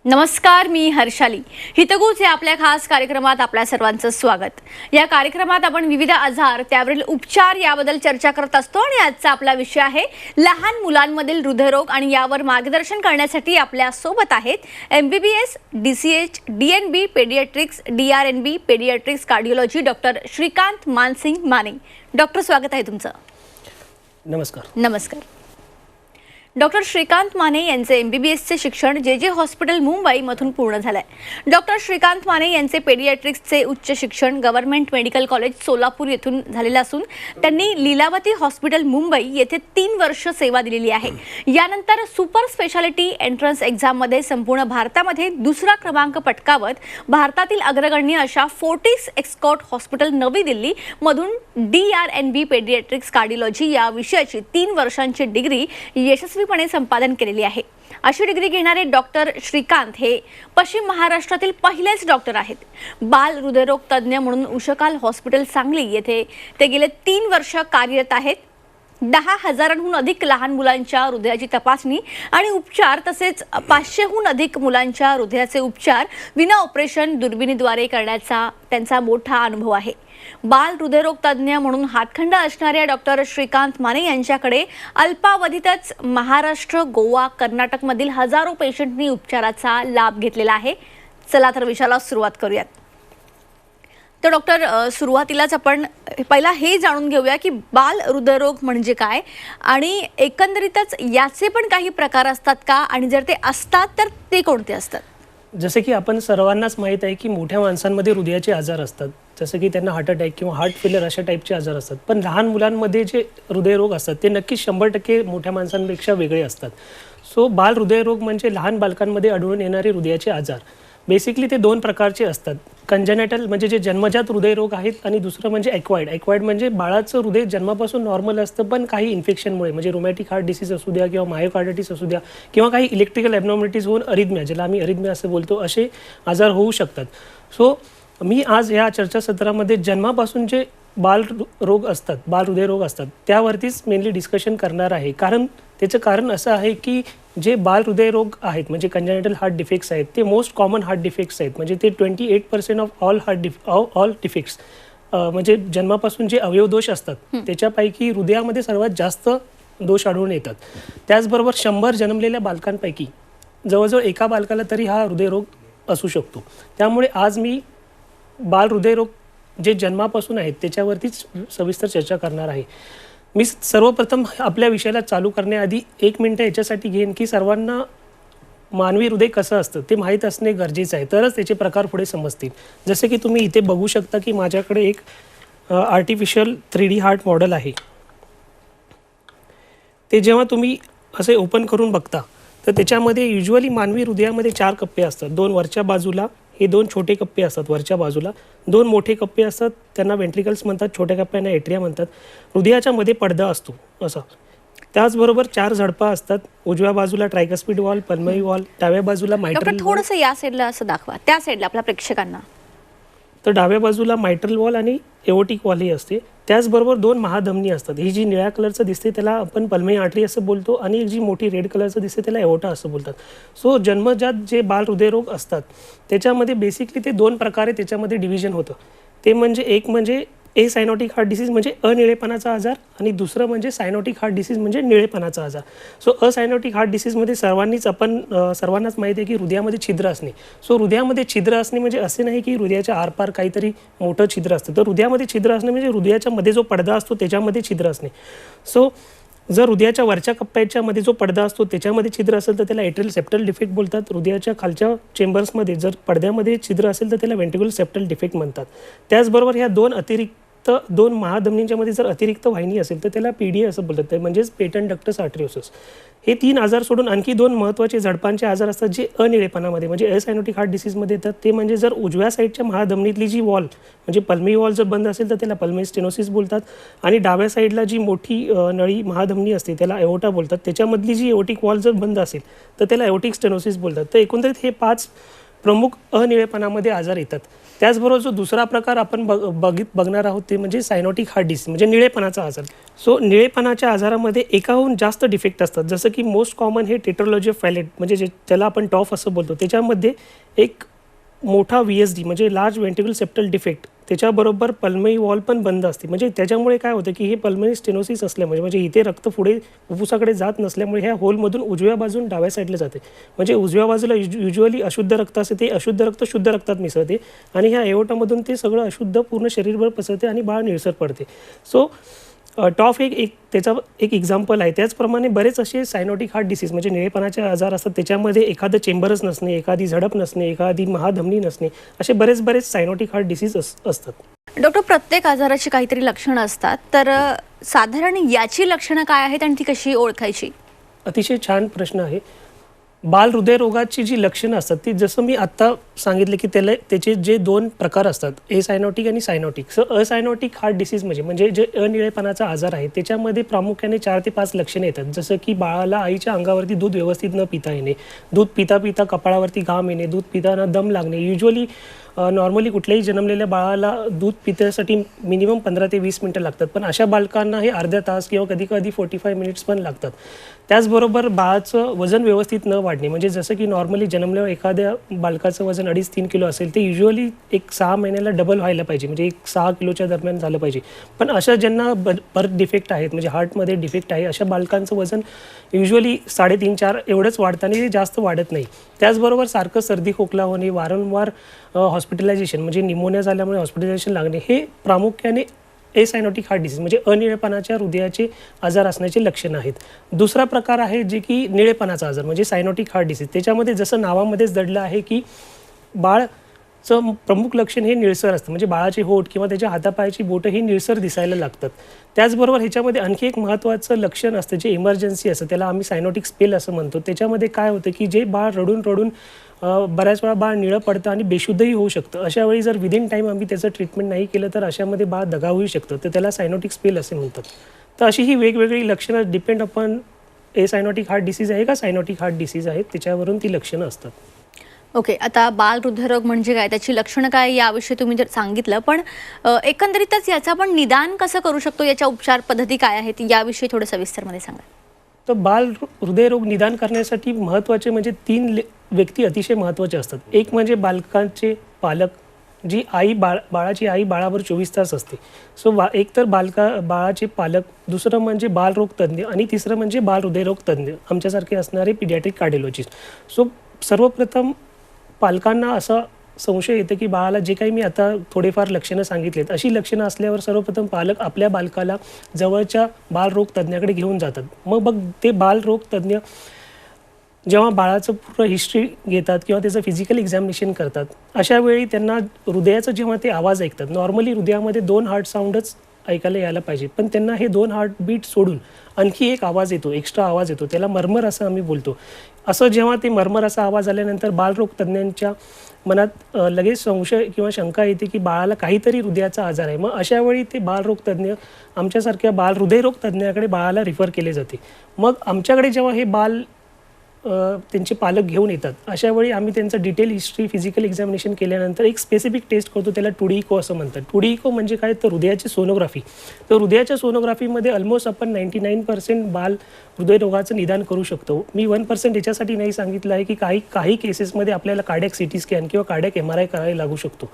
नमस्कार, मी हर्षाली. हितगुज या आपल्या खास कार्यक्रमात आपल्या सर्वांचं स्वागत. या कार्यक्रमात आपण विविध आजार, त्यावरील उपचार याबद्दल चर्चा करत असतो आणि आजचा आपला विषय आहे लहान मुलांमधील हृदयरोग आणि यावर मार्गदर्शन करण्यासाठी आपल्या सोबत आहेत MBBS, DCH, DNB paediatrics, DRNB paediatrics cardiology doctor Shrikant Mansing Mane. Doctor, स्वागत आहे तुमचं. नमस्कार. नमस्कार. डॉक्टर श्रीकांत माने यांचे MBBSचे शिक्षण जे हॉस्पिटल मुंबईमधून पूर्ण झालंय. डॉक्टर श्रीकांत माने यांचे पेडियाट्रिक्सचे उच्च शिक्षण गव्हर्नमेंट मेडिकल कॉलेज सोलापूर येथून झालेलं असून त्यांनी लीलावती हॉस्पिटल मुंबई येथे 3 वर्ष सेवा दिलेली आहे. यानंतर सुपर स्पेशालिटी एंट्रन्स एक्झाममध्ये संपूर्ण भारतामध्ये दुसरा क्रमांक पटकावत भारतातील अग्रगण्य अशा फोर्टिस एक्सकॉट हॉस्पिटल नवी दिल्ली मधून DRNB पेडियाट्रिक्स कार्डिओलॉजी या विषयाची 3 वर्षांची डिग्री यशस्वी संपादन केलेली आहे. अशी डिग्री घेणारे डॉक्टर श्रीकांत हे पश्चिम महाराष्ट्रातील पहिलेच डॉक्टर आहेत. बाल हृदयरोग तज्ज्ञ म्हणून उशकाल हॉस्पिटल सांगली येथे ते गेले 3 वर्ष कार्यरत आहेत. 10,000हून अधिक लहान मुलांच्या हृदयाची तपासणी आणि उपचार तसेच 500हून अधिक मुलांच्या हृदयाचे उपचार विना ऑपरेशन दुर्बिणीद्वारे करण्याचा त्यांचा मोठा अनुभव आहे. बाल हृदयरोग तज्ज्ञ म्हणून हातखंडा असणाऱ्या डॉक्टर श्रीकांत माने यांच्याकडे अल्पावधीतच महाराष्ट्र, गोवा, कर्नाटकमधील हजारो पेशंटनी उपचाराचा लाभ घेतलेला आहे. चला तर विषयाला सुरुवात करूयात. तर डॉक्टर, सुरुवातीलाच आपण पहिला हे जाणून घेऊया की बाल हृदयरोग म्हणजे काय आणि एकंदरीतच याचे पण काही प्रकार असतात का, आणि जर ते असतात तर ते कोणते असतात? जसे की आपण सर्वांनाच माहीत आहे की मोठ्या माणसांमध्ये हृदयाचे आजार असतात, जसे की त्यांना हार्ट अटॅक किंवा हार्ट फेलियर अशा टाईपचे आजार असतात. पण लहान मुलांमध्ये जे हृदयरोग असतात ते नक्कीच 100% मोठ्या माणसांपेक्षा वेगळे असतात. सो बाल हृदयरोग म्हणजे लहान बालकांमध्ये आढळून येणारे हृदयाचे आजार. बेसिकली ते 2 प्रकारचे असतात. कंजेनेटल म्हणजे जे जन्मजात हृदयरोग आहेत, आणि दुसरं म्हणजे ॲक्वायर्ड म्हणजे बाळाचं हृदय जन्मापासून नॉर्मल असतं, पण काही इन्फेक्शनमुळे म्हणजे रोमॅटिक हार्ट डिसीज असू द्या किंवा मायोकार्डायटिस असू द्या किंवा काही इलेक्ट्रिकल ॲबनॉर्मॅलिटीज होऊन अरिथमिया, ज्याला आम्ही अरिथमिया असं बोलतो, असे आजार होऊ शकतात. सो मी आज या चर्चासत्रामध्ये जन्मापासून जे बाल हृदयरोग असतात त्यावरतीच मेनली डिस्कशन करणार आहे. त्याचं कारण असं आहे की जे बाल हृदयरोग आहेत म्हणजे कंजेनिटल हार्ट डिफेक्ट्स आहेत ते मोस्ट कॉमन हार्ट डिफेक्ट्स आहेत. म्हणजे ते 28% ऑफ ऑल डिफेक्ट्स म्हणजे जन्मापासून जे अवयवदोष असतात त्याच्यापैकी हृदयामध्ये सर्वात जास्त दोष आढळून येतात. त्याचबरोबर 100 जन्मलेल्या बालकांपैकी जवळजवळ एका बालकाला तरी हा हृदयरोग असू शकतो. त्यामुळे आज मी बाल हृदयरोग जे जन्मापासून आहेत त्याच्यावरतीच सविस्तर चर्चा करणार आहे. मी सर्वप्रथम आपल्या विषयाला चालू करण्याआधी 1 मिनिट याच्यासाठी घेईन की सर्वांना मानवी हृदय कसं असतं ते माहीत असणे गरजेचं आहे, तरच त्याचे प्रकार पुढे समजतील. जसे की तुम्ही इथे बघू शकता की माझ्याकडे एक आर्टिफिशियल 3D हार्ट मॉडेल आहे. ते जेव्हा तुम्ही असे ओपन करून बघता तर त्याच्यामध्ये युजुअली मानवी हृदयामध्ये 4 कप्पे असतात. 2 वरच्या बाजूला, हे 2 छोटे कप्पे असतात वरच्या बाजूला, 2 मोठे कप्पे असतात त्यांना वेंट्रिकल्स म्हणतात, छोट्या कप्प्यांना एट्रिया म्हणतात. हृदयाच्या मध्ये पडदा असतो असा. त्याचबरोबर 4 झडपा असतात. उजव्या बाजूला ट्रायकस्पिड वॉल, पल्मरी वॉल, डाव्या बाजूला मायट्रल. थोडंसं या साईडला असं दाखवा, त्या साईडला आपल्या प्रेक्षकांना. तर डाव्या बाजूला मायट्रल वॉल आणि एओटिक वॉल ही असते. त्याचबरोबर 2 महाधमनी असतात. ही जी निळ्या कलरचं दिसते त्याला आपण पल्मरी आर्टरी असं बोलतो, आणि एक जी मोठी रेड कलरचं दिसते त्याला एओटा असं बोलतात. सो जन्मजात जे बाल हृदयरोग असतात त्याच्यामध्ये बेसिकली ते 2 प्रकारे त्याच्यामध्ये डिव्हिजन होतं. ते म्हणजे एक म्हणजे सायनोटिक हार्ट डिसीज म्हणजे अनिळेपणाचा आजार, आणि दुसरं म्हणजे सायनोटिक हार्ट डिसीज म्हणजे निळेपणाचा आजार. सो असायनोटिक हार्ट डिसीजमध्ये सर्वांनाच माहिती आहे की हृदयामध्ये छिद्र असणे. सो हृदयामध्ये छिद्र असणे म्हणजे असे नाही की हृदयाच्या आरपार काहीतरी मोठं छिद्र असतं, तर हृदयामध्ये छिद्र असणे म्हणजे हृदयाच्या मध्ये जो पडदा असतो त्याच्यामध्ये छिद्र असणे. सो जर हृदयाच्या वरच्या कप्प्याच्या मध्ये जो पडदा असतो त्याच्यामध्ये छिद्र असेल तर त्याला एट्रियल सेप्टल डिफेक्ट बोलतात. हृदयाच्या खालच्या चेंबर्समध्ये जर पडद्यामध्ये छिद्र असेल तर त्याला वेंट्रिक्युलर सेप्टल डिफेक्ट म्हणतात. त्याचबरोबर ह्या 2 महाधमनींच्या मध्ये जर अतिरिक्त वाहिनी असेल तर त्याला PDA असं बोलतात, म्हणजेच पेटंट डक्टस आर्टरिओसिस. हे 3 आजार सोडून आणखी 2 महत्त्वाचे झडपांचे आजार असतात जे अनिळेपणामध्ये म्हणजे असायनोटिक हार्ट डिसीजमध्ये येतात. ते म्हणजे जर उजव्या साईडच्या महाधमनीतली जी वॉल म्हणजे पल्मरी वॉल जर बंद असेल तर त्याला पल्मरी स्टेनोसिस बोलतात, आणि डाव्या साईडला जी मोठी नळी महाधमनी असते त्याला एओटा बोलतात. त्याच्यामधली जी एओटिक वॉल जर बंद असेल तर त्याला एओटिक स्टेनोसिस बोलतात. तर एकंदरीत हे 5 प्रमुख अनिळेपणामध्ये आजार येतात. त्याचबरोबर जो दुसरा प्रकार आपण बघणार आहोत ते म्हणजे सायनोटिक हार्ट डिसीज म्हणजे निळेपणाचा आजार. सो निळेपणाच्या आजारामध्ये एकाहून जास्त डिफेक्ट असतात. जसं की मोस्ट कॉमन हे टेट्रोलॉजी ऑफ फॅलेट म्हणजे ज्याला आपण टॉफ असं बोलतो. त्याच्यामध्ये एक मोठा VSD म्हणजे लार्ज व्हेंट्रिकल सेप्टल डिफेक्ट, त्याच्याबरोबर पल्मनी वॉल पण बंद असते. म्हणजे त्याच्यामुळे काय होतं की हे पल्मनी स्टेनोसिस असल्यामुळे म्हणजे इथे रक्त पुढे फुफ्फुसाकडे जात नसल्यामुळे ह्या होलमधून उजव्या बाजून डाव्या साईडला जाते. म्हणजे उजव्या बाजूला युजली अशुद्ध रक्त असते, ते अशुद्ध रक्त शुद्ध रक्तात मिसळते आणि ह्या एओटामधून ते सगळं अशुद्ध पूर्ण शरीरभर पसरते आणि बाळ निळसर पडते. सो टॉफ एक त्याचा एक एक्झाम्पल आहे. त्याचप्रमाणे बरेच असे सायनोटिक हार्ट डिसीज म्हणजे निळेपणाचे आजार असतात. त्याच्यामध्ये एखादं चेंबरच नसणे, एखादी झडप नसणे, एखादी महाधमनी नसणे, असे बरेच सायनोटिक हार्ट डिसीज असतात. डॉक्टर, प्रत्येक आजाराची काहीतरी लक्षणं असतात, तर साधारण याची लक्षणं काय आहेत आणि ती कशी ओळखायची? अतिशय छान प्रश्न आहे. बाल हृदयरोगाची जी लक्षणं असतात ती जसं मी आत्ता सांगितलं की त्याचे जे 2 प्रकार असतात, एसायनोटिक आणि सायनोटिक. सो असायनोटिक हार्ट डिसीज म्हणजे जे अनिळेपणाचा आजार आहे त्याच्यामध्ये प्रामुख्याने 4 ते 5 लक्षणे येतात. जसं की बाळाला आईच्या अंगावरती दूध व्यवस्थित न पिता येणे, दूध पिता कपाळावरती घाम येणे, दूध पिताना दम लागणे. युजली नॉर्मली कुठल्याही जन्मलेल्या बाळाला दूध पिण्यासाठी मिनिमम 15 ते 20 मिनटं लागतात, पण अशा बालकांना हे अर्ध्या तास किंवा कधी 45 मिनिट्स पण लागतात. त्याचबरोबर बाळाचं वजन व्यवस्थित न वाढणे, म्हणजे जसं की नॉर्मली जन्मल्यावर एखाद्या बालकाचं वजन 2.5-3 किलो असेल, ते युजली एक 6 महिन्याला डबल व्हायला पाहिजे, म्हणजे 6 किलोच्या दरम्यान झालं पाहिजे. पण अशा ज्यांना बर्थ डिफेक्ट आहेत म्हणजे हार्टमध्ये डिफेक्ट आहे अशा बालकांचं वजन युजली 3.5-4 एवढंच वाढतं आणि ते जास्त वाढत नाही. त्याचबरोबर सारखं सर्दी खोकला होणे, वारंवार हॉस्पिटलायझेशन म्हणजे निमोनिया झाल्यामुळे हॉस्पिटलायझेशन लागणे, हे प्रामुख्याने एसायनोटिक हार्ट डिसीज म्हणजे अनिळेपणाच्या हृदयाचे आजार असण्याचे लक्षणं आहेत. दुसरा प्रकार आहे जे की निळेपणाचा आजार म्हणजे सायनोटिक हार्ट डिसीज. त्याच्यामध्ये जसं नावामध्येच दडलं आहे की बाळचं प्रमुख लक्षण हे निळसर असतं, म्हणजे बाळाचे होठ किंवा त्याच्या हातापायाची बोटं ही निळसर दिसायला लागतात. त्याचबरोबर ह्याच्यामध्ये आणखी एक महत्त्वाचं लक्षण असतं जे इमर्जन्सी असतं, त्याला आम्ही सायनोटिक स्पेल असं म्हणतो. त्याच्यामध्ये काय होतं की जे बाळ रडून बऱ्याच वेळा बाळ निळं पडतं आणि बेशुद्धही होऊ शकतं. अशा वेळी जर विदिन टाईम आम्ही त्याचं ट्रीटमेंट नाही केलं तर अशामध्ये बाळ दगावू शकतं, तर त्याला सायनोटिक स्पेल असे म्हणतात. तर अशी ही वेगवेगळी लक्षणं depend upon cyanotic heart disease आहे का सायनोटिक हार्ट डिसीज आहे त्याच्यावरून ती लक्षणं असतात. ओके, आता बाल हृदयरोग म्हणजे काय, त्याची लक्षणं काय याविषयी तुम्ही जर सांगितलं, पण एकंदरीतच याचं आपण निदान कसं करू शकतो, याच्या उपचार पद्धती काय आहेत याविषयी थोडं सविस्तरमध्ये सांगा. तर बाल हृदयरोग निदान करण्यासाठी महत्त्वाचे म्हणजे 3 व्यक्ती अतिशय महत्त्वाचे असतात. एक म्हणजे बालकांचे पालक, जी आई बाळाची आई बाळावर 24 तास असते. सो एक तर बाळाचे पालक, दुसरं म्हणजे बालरोग तज्ज्ञ आणि तिसरं म्हणजे बाल हृदयरोग तज्ज्ञ आमच्यासारखे असणारे पीडियाट्रिक कार्डिओलॉजिस्ट. सो सर्वप्रथम पालकांना असा संशय येतं की बाळाला जे काही मी आता थोडेफार लक्षणं सांगितलेत अशी लक्षणं असल्यावर सर्वप्रथम पालक आपल्या बालकाला जवळच्या बालरोग तज्ज्ञाकडे घेऊन जातात. मग ते बालरोग तज्ज्ञ जेव्हा बाळाचं पूर्ण हिस्ट्री घेतात किंवा त्याचं फिजिकल एक्झामिनेशन करतात, अशा वेळी त्यांना हृदयाचं जेव्हा ते आवाज ऐकतात, नॉर्मली हृदयामध्ये 2 हार्ट साऊंडच ऐकायला यायला पाहिजे, पण त्यांना हे 2 हार्टबीट सोडून आणखी एक आवाज येतो, एक्स्ट्रा आवाज येतो, त्याला मर्मर असं आम्ही बोलतो. असं जेव्हा ते मर्मर असा आवाज आल्यानंतर बालरोग तज्ज्ञांच्या मनात लगेच संशय किंवा शंका येते की बाळाला काहीतरी हृदयाचा आजार आहे. मग अशा वेळी ते बालरोग तज्ज्ञ आमच्यासारख्या हृदयरोग तज्ज्ञाकडे बाळाला रिफर केले जाते. मग आमच्याकडे जेव्हा हे त्यांचे पालक घेऊन येतात, अशा वेळी आम्ही त्यांचं डिटेल हिस्ट्री फिजिकल एक्झामिनेशन केल्यानंतर एक स्पेसिफिक टेस्ट करतो, त्याला 2D इको असं म्हणतात. 2D इको म्हणजे काय, तर हृदयाची सोनोग्राफी. तर हृदयाच्या सोनोग्राफीमध्ये ऑलमोस्ट आपण 99% बाल हृदयरोगाचं निदान करू शकतो. मी 1% याच्यासाठी नाही सांगितलं आहे की काही केसेसमध्ये आपल्याला कार्डियक CT स्कॅन किंवा कार्डियक MRI करायला लागू शकतो.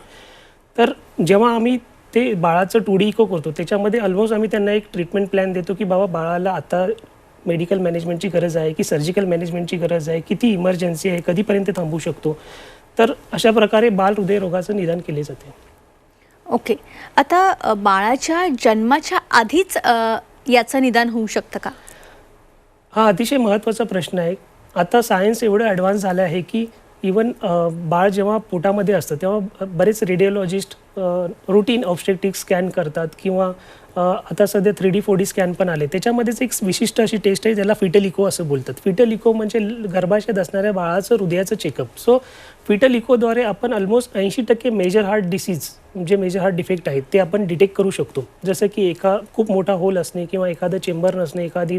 तर जेव्हा आम्ही ते बाळाचं 2D इको करतो त्याच्यामध्ये ऑलमोस्ट आम्ही त्यांना एक ट्रीटमेंट प्लॅन देतो की बाबा बाळाला आता मेडिकल मॅनेजमेंटची गरज आहे की सर्जिकल मॅनेजमेंटची गरज आहे, किती इमर्जन्सी आहे, कधीपर्यंत थांबू शकतो. तर अशा प्रकारे बाल हृदयरोगाचं निदान केले जाते. ओके, आता बाळाच्या जन्माच्या आधीच याचं निदान होऊ शकतं का? हा अतिशय महत्त्वाचा प्रश्न आहे. आता सायन्स एवढं ॲडव्हान्स झालं आहे की इवन बाळ जेव्हा पोटामध्ये असतं तेव्हा बरेच रेडिओलॉजिस्ट रुटीन ऑब्स्टेट्रिक स्कॅन करतात किंवा आता सध्या 3D 4D स्कॅन पण आले. त्याच्यामध्येच एक विशिष्ट अशी टेस्ट आहे ज्याला फिटल इको असं बोलतात. फिटल इको म्हणजे गर्भाशयात असणाऱ्या बाळाचं हृदयाचं चेकअप. सो फिटल इकोद्वारे आपण ऑलमोस्ट 80% मेजर हार्ट डिसीज जे मेजर हार्ट डिफेक्ट आहेत ते आपण डिटेक्ट करू शकतो. जसं की खूप मोठा होल असणे किंवा एखादं चेंबर नसणे, एखादी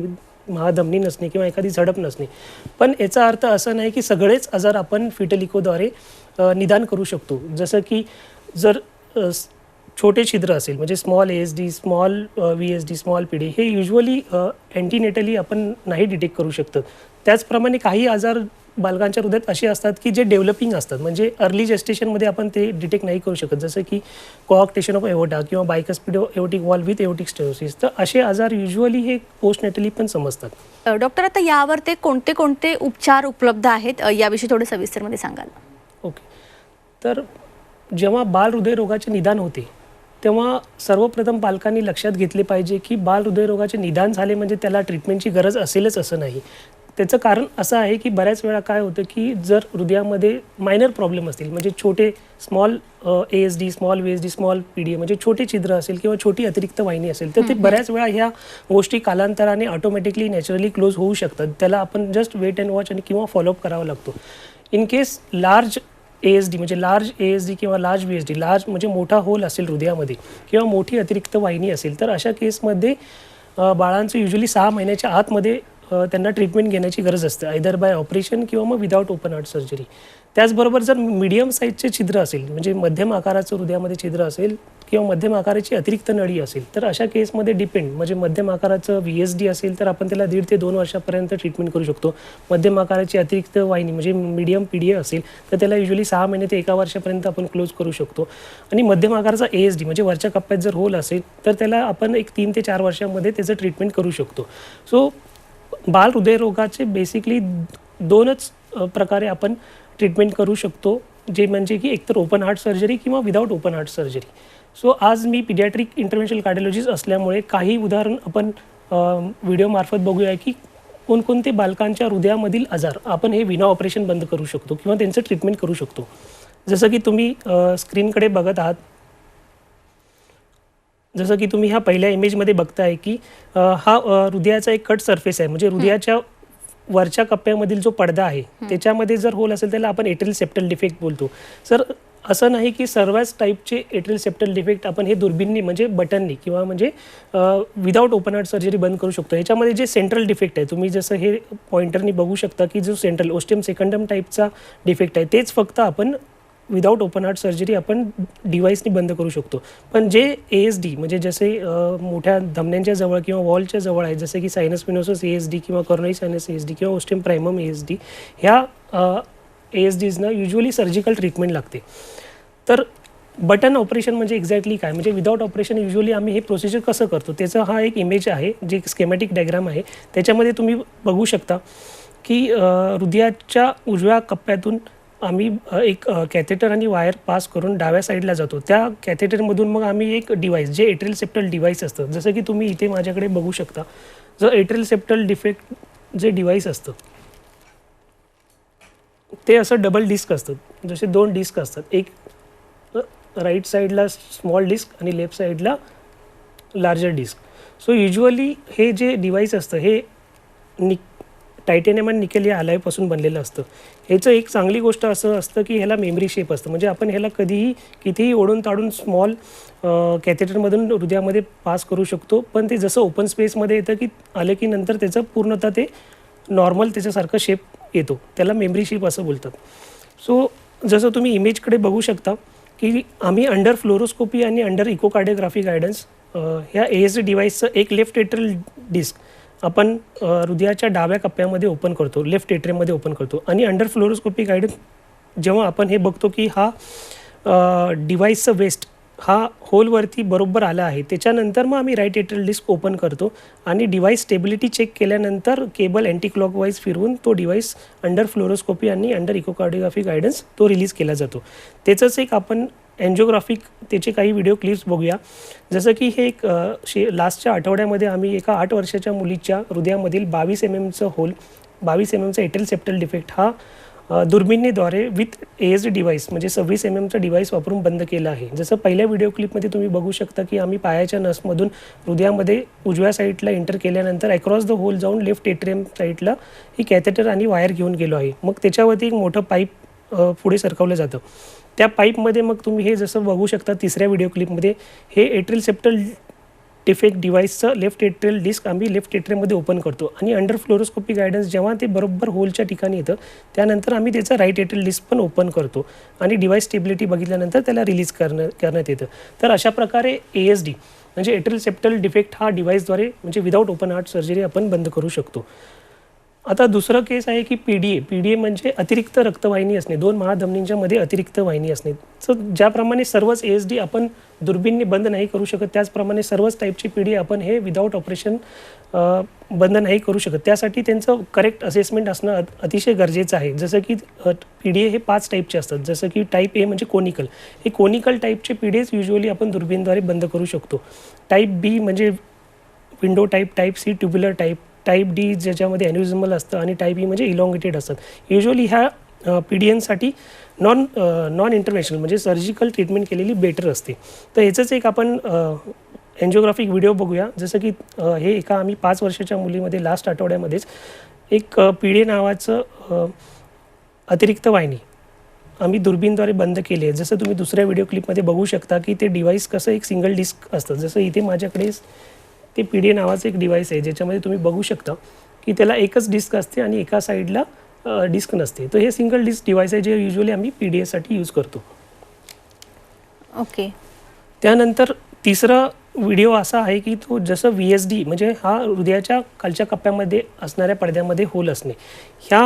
महाधमनी नसणे किंवा एखादी झडप नसणे. पण याचा अर्थ असा नाही की सगळेच आजार आपण फिटल इकोद्वारे निदान करू शकतो. जसं की जर छोटे छिद्र असेल म्हणजे small ASD, small VSD, small PD हे युजली अँटीनेटली आपण नाही डिटेक्ट करू शकतो. त्याचप्रमाणे काही आजार बालकांच्या हृदयात असे असतात की जे डेव्हलपिंग असतात, म्हणजे अर्ली जेस्टेशनमध्ये आपण ते डिटेक्ट नाही करू शकत, जसं की कोऑक्टेशन ऑफ एओर्टा किंवा bicuspid aortic valve with aortic stenosis. तर असे आजार युजली हे पोस्टनेटली पण समजतात. डॉक्टर, आता यावर ते कोणते कोणते उपचार उपलब्ध आहेत याविषयी थोडं सविस्तरमध्ये सांगाल? ओके. तर जेव्हा बाल हृदयरोगाचे निदान होते तेव्हा सर्वप्रथम पालकांनी लक्षात घेतले पाहिजे की बाल हृदयरोगाचे निदान झाले म्हणजे त्याला ट्रीटमेंटची गरज असेलच असं नाही. त्याचं कारण असं आहे की बऱ्याच वेळा काय होतं की जर हृदयामध्ये मायनर प्रॉब्लेम असतील, म्हणजे छोटे small ASD, small VSD, small PD म्हणजे छोटे छिद्र असेल किंवा छोटी अतिरिक्त वाहिनी असेल, तर ते बऱ्याच वेळा ह्या गोष्टी कालांतराने ऑटोमॅटिकली नॅचरली क्लोज होऊ शकतात. त्याला आपण जस्ट वेट अँड वॉच आणि किंवा फॉलोअप करावा लागतो. इन केस लार्ज ASD म्हणजे लार्ज ASD किंवा लार्ज VSD, लार्ज म्हणजे मोठा होल असेल हृदयामध्ये किंवा मोठी अतिरिक्त वाहिनी असेल, तर अशा केसमध्ये बाळांचं युजली 6 महिन्याच्या आतमध्ये त्यांना ट्रीटमेंट घेण्याची गरज असते, आयदर बाय ऑपरेशन किंवा मग विदाउट ओपन हार्ट सर्जरी. त्याचबरोबर जर मीडियम साईजचे छिद्र असेल, म्हणजे मध्यम आकाराचं हृदयामध्ये छिद्र असेल किंवा मध्यम आकाराची अतिरिक्त नळी असेल, तर अशा केसमध्ये डिपेंड म्हणजे मध्यम आकाराचं VSD असेल तर आपण त्याला 1.5 ते 2 वर्षापर्यंत ट्रीटमेंट करू शकतो. मध्यम आकाराची अतिरिक्त वाहिनी म्हणजे मीडियम PDA असेल तर त्याला युजली 6 महिने ते 1 वर्षापर्यंत आपण क्लोज करू शकतो. आणि मध्यम आकाराचा ASD म्हणजे वरच्या कप्प्यात जर होल असेल तर त्याला आपण 3 ते 4 वर्षामध्ये त्याचं ट्रीटमेंट करू शकतो. सो बाल हृदयरोगाचे बेसिकली 2च प्रकारे आपण ट्रीटमेंट करू शकतो, जे म्हणजे की एकतर ओपन हार्ट सर्जरी किंवा without open heart surgery. So आज मी पिडियाट्रिक इंटरव्हेन्शनल कार्डिओलॉजिस्ट असल्यामुळे काही उदाहरण आपण व्हिडिओमार्फत बघूया की कोणकोणते बालकांच्या हृदयामधील आजार आपण हे विना ऑपरेशन बंद करू शकतो किंवा त्यांचं ट्रीटमेंट करू शकतो. जसं की तुम्ही स्क्रीनकडे बघत आहात, जसं की तुम्ही ह्या पहिल्या इमेजमध्ये बघताय की हा हृदयाचा एक कट सरफेस आहे, म्हणजे हृदयाच्या वरच्या कप्प्यामधील जो पडदा आहे त्याच्यामध्ये जर होल असेल त्याला आपण एट्रियल सेप्टल डिफेक्ट बोलतो. सर असं नाही की सर्वच टाईपचे एट्रियल सेप्टल डिफेक्ट आपण हे दुर्बिणनी म्हणजे बटननी किंवा म्हणजे विदाउट ओपन हार्ट सर्जरी बंद करू शकतो. ह्याच्यामध्ये जे सेंट्रल डिफेक्ट आहे, तुम्ही जसं हे पॉइंटरनी बघू शकता की जो सेंट्रल ओस्टियम सेकंडम टाईपचा डिफेक्ट आहे तेच फक्त आपण विदाउट ओपन हार्ट सर्जरी आपण डिव्हाइसनी बंद करू शकतो. पण जे ASD म्हणजे जसे मोठ्या धमन्यांच्या जवळ किंवा वॉलच्या जवळ आहे, जसे की सायनस स्पिनोसस ASD किंवा कॉर्नरी सायनस ASD किंवा ओस्टियम प्रायमम ASD, ह्या ASDजना युजली सर्जिकल ट्रीटमेंट लागते. तर बटन ऑपरेशन म्हणजे एक्झॅक्टली काय, म्हणजे विदाउट ऑपरेशन युजली आम्ही हे प्रोसिजर कसं करतो त्याचा हा एक इमेज आहे, जे स्केमॅटिक डायग्राम आहे. त्याच्यामध्ये तुम्ही बघू शकता की हृदयाच्या उजव्या कप्प्यातून आम्ही एक कॅथेटर आणि वायर पास करून डाव्या साईडला जातो. त्या कॅथेटरमधून मग आम्ही एक डिव्हाइस जे एट्रियल सेप्टल डिव्हाइस असतं, जसं की तुम्ही इथे माझ्याकडे बघू शकता, जर एट्रियल सेप्टल डिफेक्ट जे डिव्हाइस असतं ते असं डबल डिस्क असतं, जसे 2 डिस्क असतात, एक राईट साईडला स्मॉल डिस्क आणि लेफ्ट साईडला लार्जर डिस्क. सो युजली हे जे डिव्हाइस असतं हे टायटेनियम आणि निकेल या अलायपासून बनलेलं असतं. ह्याचं एक चांगली गोष्ट असं असतं की ह्याला मेमरी शेप असतं, म्हणजे आपण ह्याला कधीही कितीही ओढून ताडून स्मॉल कॅथेटरमधून हृदयामध्ये पास करू शकतो. पण ते जसं ओपन स्पेसमध्ये येतं की आलं की नंतर त्याचं पूर्णतः ते नॉर्मल त्याच्यासारखं शेप येतो, त्याला मेमरी शेप असं बोलतात. सो जसं तुम्ही इमेजकडे बघू शकता की आम्ही अंडर फ्लोरोस्कोपी आणि अंडर इकोकार्डिओग्राफी गायडन्स ह्या ASD डिव्हाइसचं एक लेफ्ट एट्रियल डिस्क आपण हृदयाच्या डाव्या कप्प्यामध्ये ओपन करतो, लेफ्ट एट्रियममध्ये ओपन करतो. आणि अंडर फ्लोरोस्कोपी गायडन्स जेव्हा आपण हे बघतो की हा डिव्हाइसचं वेस्ट हा होलवरती बरोबर आला आहे, त्याच्यानंतर मग आम्ही राईट एट्रियल डिस्क ओपन करतो आणि डिव्हाइस स्टेबिलिटी चेक केल्यानंतर केबल अँटी क्लॉकवाईज फिरवून तो डिव्हाइस अंडर फ्लोरोस्कोपी आणि अंडर इकोकार्डिओग्राफी गायडन्स तो रिलीज केला जातो. त्याचंच एक आपण एन्जिओग्राफिक त्याचे काही व्हिडिओ क्लिप्स बघूया. जसं की हे एक लास्टच्या आठवड्यामध्ये आम्ही एका 8 वर्षाच्या मुलीच्या हृदयामधील 22 mmचं होल, 22 mmचा एट्रियल सेप्टल डिफेक्ट हा दुर्बिणीद्वारे विथ ASD डिव्हाइस म्हणजे 26 mmचं डिव्हाइस वापरून बंद केलं आहे. जसं पहिल्या व्हिडिओ क्लिपमध्ये तुम्ही बघू शकता की आम्ही पायाच्या नसमधून हृदयामध्ये उजव्या साईडला एंटर केल्यानंतर अक्रॉस द होल जाऊन लेफ्ट एट्रियम साईडला ही कॅथेटर आणि वायर घेऊन गेलो आहे. मग त्याच्यावरती एक मोठं पाईप पुढे सरकवलं जातं. त्या पाईपमध्ये मग तुम्ही हे जसं बघू शकता तिसऱ्या व्हिडिओ क्लिपमध्ये हे एट्रियल सेप्टल डिफेक्ट डिव्हाइसचं लेफ्ट एट्रियल डिस्क आम्ही लेफ्ट एट्रियममध्ये ओपन करतो आणि अंडर फ्लोरोस्कोपी गायडन्स जेव्हा ते बरोबर होलच्या ठिकाणी येतं त्यानंतर आम्ही त्याचं राईट एट्रियल डिस्क पण ओपन करतो आणि डिव्हाइस स्टेबिलिटी बघितल्यानंतर त्याला रिलीज करण्यात येतं. तर अशा प्रकारे ASD म्हणजे एट्रियल सेप्टल डिफेक्ट हा डिव्हाइसद्वारे म्हणजे विदाऊट ओपन हार्ट सर्जरी आपण बंद करू शकतो. आता दुसरं केस आहे की PDA म्हणजे अतिरिक्त रक्तवाहिनी असणे, 2 महाधमनींच्या मध्ये अतिरिक्त वाहिनी असणे. सो ज्याप्रमाणे सर्वच ASD आपण दुर्बीनने बंद नाही करू शकत त्याचप्रमाणे सर्वच टाईपची PDA आपण हे विदाऊट ऑपरेशन बंद नाही करू शकत. त्यासाठी त्यांचं करेक्ट असेसमेंट असणं अतिशय गरजेचं आहे. जसं की PDA हे 5 टाईपचे असतात. जसं की टाईप A म्हणजे कोनिकल, हे कोनिकल टाईपचे PDAs युजली आपण दुर्बीनद्वारे बंद करू शकतो. टाईप B म्हणजे window type, type C tubular type, type D ज्याच्यामध्ये ॲन्युझिमल असतं आणि टाईप E म्हणजे इलॉंगेटेड असतात. युजली ह्या PDAंसाठी नॉन इंटरव्हेन्शनल म्हणजे सर्जिकल ट्रीटमेंट केलेली बेटर असते. तर याचंच एक आपण एन्जिओग्राफिक व्हिडिओ बघूया. जसं की हे एका आम्ही 5 वर्षाच्या मुलीमध्ये लास्ट आठवड्यामध्येच एक PDA नावाचं अतिरिक्त वाहिनी आम्ही दुर्बीनद्वारे बंद केली आहे. जसं तुम्ही दुसऱ्या व्हिडिओ क्लिपमध्ये बघू शकता की ते डिव्हाइस कसं एक सिंगल डिस्क असतं. जसं इथे माझ्याकडे ते PDA नावाचं एक डिव्हाइस आहे ज्याच्यामध्ये तुम्ही बघू शकता की त्याला एकच डिस्क असते आणि एका साईडला डिस्क नसते. तर हे सिंगल डिस्क डिव्हाइस आहे जे युजली आम्ही PDAसाठी यूज करतो. ओके. त्यानंतर तिसरा व्हिडिओ असा आहे की तो जसं VSD म्हणजे हा हृदयाच्या खालच्या कप्प्यामध्ये असणाऱ्या पडद्यामध्ये होल असणे. ह्या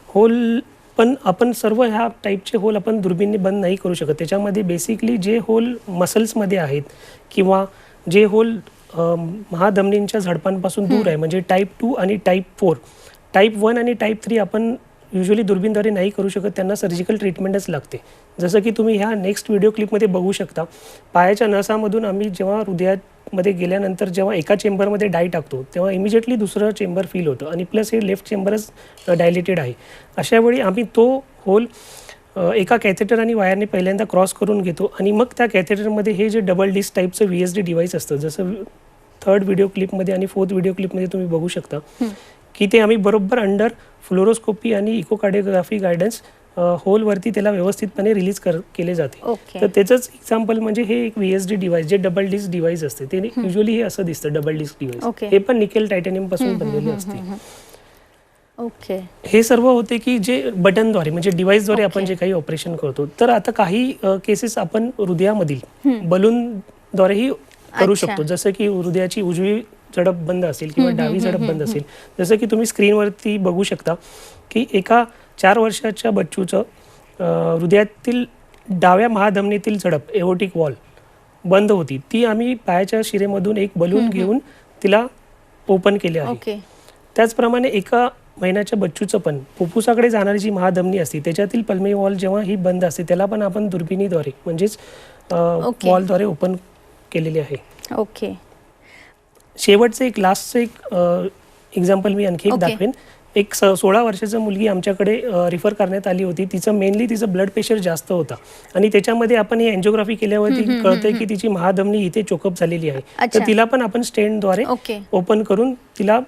होल पण आपण सर्व ह्या टाईपचे होल आपण दुर्बीनने बंद नाही करू शकत. त्याच्यामध्ये बेसिकली जे होल मसल्समध्ये आहेत किंवा जे होल महाधमनींच्या झडपांपासून दूर आहे म्हणजे टाईप 2 आणि टाईप 4, टाईप 1 आणि टाईप 3 आपण युजली दुर्बीनद्वारे नाही करू शकत. त्यांना सर्जिकल ट्रीटमेंटच लागते. जसं की तुम्ही ह्या नेक्स्ट व्हिडिओ क्लिपमध्ये बघू शकता. पायाच्या नसामधून आम्ही जेव्हा हृदयामध्ये गेल्यानंतर जेव्हा एका चेंबरमध्ये डाय टाकतो तेव्हा इमिजिएटली दुसरं चेंबर फील होतं आणि प्लस हे लेफ्ट चेंबरच डायलेटेड आहे. अशावेळी आम्ही तो होल एका कॅथेटर आणि वायरने पहिल्यांदा क्रॉस करून घेतो आणि मग त्या कॅथेटरमध्ये हे जे डबल डिस्क टाईपचं VSD डिव्हाइस असतं जसं 3rd व्हिडिओ क्लिपमध्ये आणि 4th व्हिडिओ क्लिपमध्ये तुम्ही बघू शकता की ते आम्ही बरोबर अंडर फ्लोरोस्कोपी आणि इकोकार्डिओग्राफी गायडन्स होलवरती त्याला व्यवस्थितपणे रिलीज केले जाते. तर त्याचंच एक्झाम्पल म्हणजे हे एक VSD डिव्हाइस जे डबल डिस्क डिव्हाइस असते ते युजली हे असं दिसतं डबल डिस्क डिव्हाइस. हे पण निकेल टायटॅनियम पासून बनलेले असते. ओके. हे सर्व होते की जे बटनद्वारे म्हणजे डिव्हाइसद्वारे आपण जे काही ऑपरेशन करतो. तर आता काही केसेस आपण हृदयामधील बलूनद्वारेही करू शकतो. जसं की हृदयाची उजवी झडप बंद असेल किंवा डावी झडप बंद असेल. जसं की तुम्ही स्क्रीनवरती बघू शकता की एका 4 वर्षाच्या बच्चूचं हृदयातील डाव्या महाधमनीतील झडप एओर्टिक वॉल बंद होती. ती आम्ही पायाच्या शिरेमधून एक बलून घेऊन तिला ओपन केले आहे. त्याचप्रमाणे एका महिन्याच्या बच्चूचं पण फुफ्फुसाकडे जाणारी जी महाधमनी असते त्याच्यातील पल्मोनरी वॉल जेव्हा ही बंद असते त्याला पण आपण दुर्बिणीद्वारे म्हणजेच वॉलद्वारे ओपन केलेले आहे. ओके. शेवटचं एक लास्टचं एक एक्झाम्पल मी आणखी एक दाखवेन. एक 16 वर्षाची मुलगी आमच्याकडे रिफर करण्यात आली होती. तिचं ब्लड प्रेशर जास्त होता आणि त्याच्यामध्ये आपण ही एन्जिओग्राफी केल्यावरती कळतंय की तिची महाधमनी इथे चोकअप झालेली आहे. तर तिला पण आपण स्टेंटद्वारे ओपन करून तिला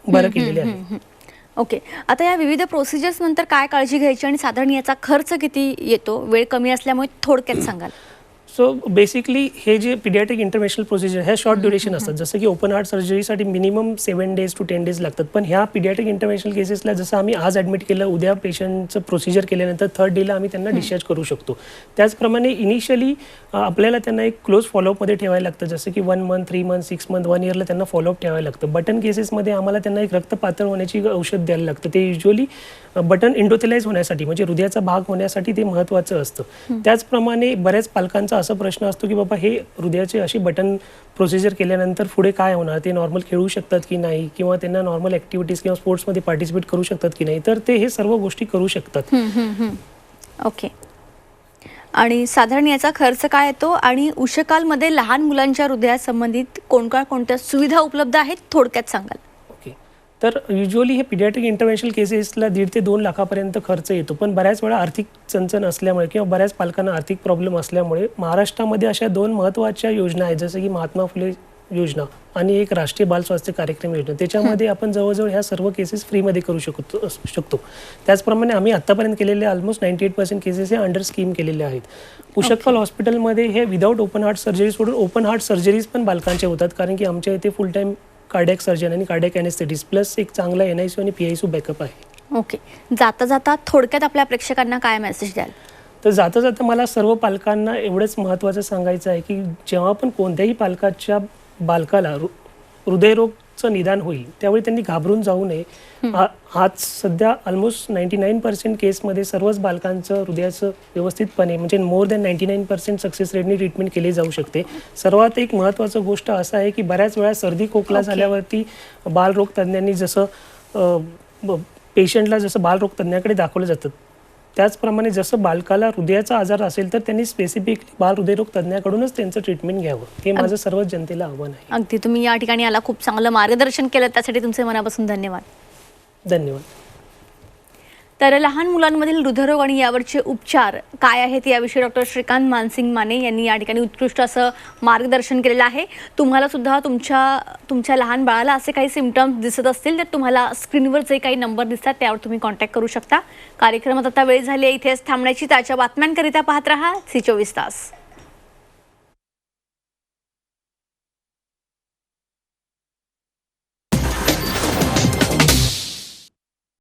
बरं केलेले आहे. ओके. आता या विविध प्रोसिजर्स नंतर काय काळजी घ्यायची आणि साधारण याचा खर्च किती येतो? वेळ कमी असल्यामुळे थोडक्यात सांगाल. सो बेसिकली हे जे पिडियाट्रिक इंटरव्हेन्शनल प्रोसिजर ह्या शॉर्ट ड्युरेशन असतात. जसं की ओपन हार्ट सर्जरीसाठी मिनिमम 7 days to 10 days लागतात. पण ह्या पिडियाट्रिक इंटरव्हेन्शनल केसेसला जसं आम्ही आज ॲडमिट केलं उद्या पेशंटचं प्रोसिजर केल्यानंतर 3rd डेला आम्ही त्यांना डिस्चार्ज करू शकतो. त्याचप्रमाणे इनिशियली आपल्याला त्यांना एक क्लोज फॉलोअपमध्ये ठेवायला लागतं. जसं की 1 month, 3 months, 6 months, 1 yearला त्यांना फॉलोअप ठेवायला लागतं. बटन केसेसमध्ये आम्हाला त्यांना एक रक्त पातळ होण्याची औषध द्यायला लागतं. ते युजली बटन इंडोथेलाइज होण्यासाठी म्हणजे हृदयाचा भाग होण्यासाठी ते महत्त्वाचं असतं. त्याचप्रमाणे बऱ्याच पालकांचा असा प्रश्न असतो की बाबा हे हृदयाचे अशी बटन प्रोसिजर केल्यानंतर पुढे काय होणार, ते नॉर्मल खेळू शकतात की नाही किंवा त्यांना नॉर्मल ॲक्टिव्हिटीज किंवा स्पोर्ट्समध्ये पार्टिसिपेट करू शकतात की नाही. तर ते हे सर्व गोष्टी करू शकतात. ओके. आणि साधारण याचा खर्च काय येतो आणि उष्कालमध्ये लहान मुलांच्या हृदयासंबंधित कोणत्या सुविधा उपलब्ध आहेत थोडक्यात सांगाल. तर युजली हे पिडियाट्रिक इंटरव्हेन्शनल केसेसला 1.5 ते 2 लाखापर्यंत खर्च येतो. पण बऱ्याच वेळा आर्थिक चणचण असल्यामुळे किंवा बऱ्याच पालकांना आर्थिक प्रॉब्लेम असल्यामुळे महाराष्ट्रामध्ये अशा 2 महत्त्वाच्या योजना आहेत जसं की महात्मा फुले योजना आणि एक राष्ट्रीय बाल स्वास्थ्य कार्यक्रम योजना, त्याच्यामध्ये आपण जवळजवळ ह्या सर्व केसेस फ्रीमध्ये करू शकतो. त्याचप्रमाणे आम्ही आत्तापर्यंत केलेले ऑलमोस्ट 98% केसेस हे अंडर स्कीम केलेले आहेत. पुष्कळ हॉस्पिटलमध्ये हे विदाऊट ओपन हार्ट सर्जरी सोडून ओपन हार्ट सर्जरीज पण बालकांचे होतात, कारण की आमच्या इथे फुल टाईम कार्डियक सर्जन आणि कार्डियक ॲनेस्थेटिस्ट प्लस एक चांगला NICU आणि PICU बॅकअप आहे. ओके, जाता जाता थोडक्यात आपल्या प्रेक्षकांना काय मेसेज द्याल? तर जाता जाता मला सर्व पालकांना एवढंच महत्त्वाचं सांगायचं आहे की जेव्हा पण कोणत्याही पालकाच्या बालकाला हृदयरोगचं निदान होईल त्यावेळी त्यांनी घाबरून जाऊ नये. आज सध्या ऑलमोस्ट 99% केसमध्ये सर्वच बालकांचं हृदयाचं व्यवस्थितपणे म्हणजे मोर दॅन 99% सक्सेस रेटने ट्रीटमेंट केली जाऊ शकते. सर्वात एक महत्त्वाचं गोष्ट असं आहे की बऱ्याच वेळा सर्दी खोकला झाल्यावरती बालरोग तज्ज्ञांनी जसं पेशंटला जसं बालरोग तज्ज्ञाकडे दाखवलं जातं, त्याचप्रमाणे जसं बालकाला हृदयाचा आजार असेल तर त्यांनी स्पेसिफिकली बाल हृदयरोग तज्ज्ञाकडूनच त्यांचं ट्रीटमेंट घ्यावं, हे माझं सर्व जनतेला आव्हान आहे. अगदी, तुम्ही या ठिकाणी आला, खूप चांगलं मार्गदर्शन केलं, त्यासाठी तुमचे मनापासून धन्यवाद. धन्यवाद. तर लहान मुलांमधील हृदयरोग आणि यावरचे उपचार काय आहेत याविषयी डॉक्टर श्रीकांत मानसिंग माने यांनी या ठिकाणी उत्कृष्ट असं मार्गदर्शन केलेलं आहे. तुम्हाला सुद्धा तुमच्या लहान बाळाला असे काही सिम्पटम्स दिसत असतील तर तुम्हाला स्क्रीनवर जे काही नंबर दिसतात त्यावर तुम्ही कॉन्टॅक्ट करू शकता. कार्यक्रमात आता वेळ झाली आहे इथेच थांबण्याची. ताज्या बातम्यांकरिता पाहत रहा झी 24 तास.